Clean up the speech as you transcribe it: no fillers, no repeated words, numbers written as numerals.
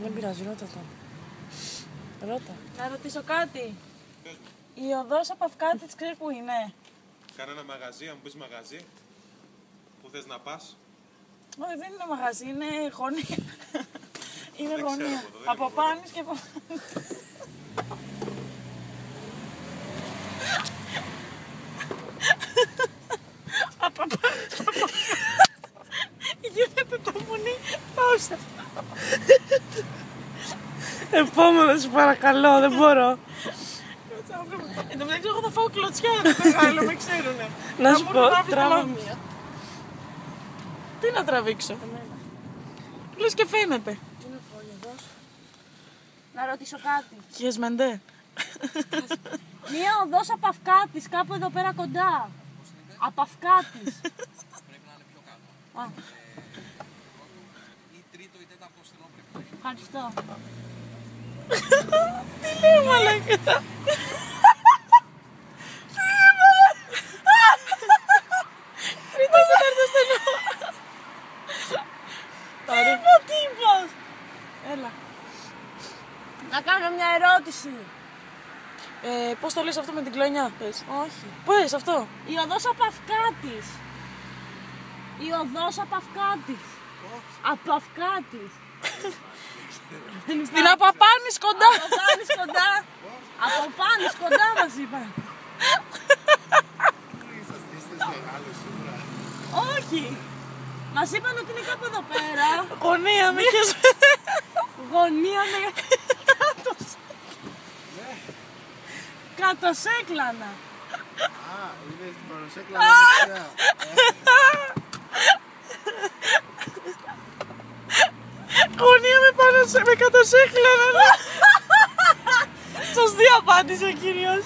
Δεν πειράζει, ρώτα το. Ρώτα. Να ρωτήσω κάτι. Η οδός από Αυκάτης ξέρεις που είναι? Κανένα μαγαζί, αν μου πεις μαγαζί, που θες να πας. Όχι, δεν είναι μαγαζί, είναι γωνία. Είναι Δεν γωνία. ξέρω εγώ, δεν Από είμαι Πάνης και από... Από Πάνης και από... Γίνεται το μουνί, πάω. Επόμενο, σου παρακαλώ, δεν μπορώ. Εν τω μεταξύ, εγώ θα φάω κλωτσιά ένα μεγάλο, με ξέρουνε. Να σου πω, τράβα. Τι να τραβήξω? Λες και φαίνεται. Τι να πω για εδώ. Να ρωτήσω κάτι. Χιεσμεντέ. Μία οδός από Αυκάτης, κάπου εδώ πέρα κοντά. Από Αυκάτης. Πρέπει να είναι πιο κάτω. Α, Ή τρίτο ή τέταρτο στενό πρέπει να είναι. ευχαριστώ. Τι λέει μαλάκα? Τρίτο ή τέταρτο στενό. Τι είπας? Έλα. Να κάνω μια ερώτηση. Πώς το λες αυτό με την κλονιά, πες. Όχι. Πες αυτό. Η οδός από Αυκάτης. Η οδός από Αυκάτης. Από Αυκάτης. Στην Απαπάνης κοντά. Από Πάνης κοντά. Από Πάνης κοντά μας είπαν. Είστε μεγάλος σίγουρα. Όχι. Μας είπαν ότι είναι κάπου εδώ πέρα. Γωνία, με χες. Γωνία με... Κατοσέκλανα. Α, είναι στην Παροσέκλα δεξιά. Γωνία με κατοσέκλανα. Σωστή απάντησε ο κύριος.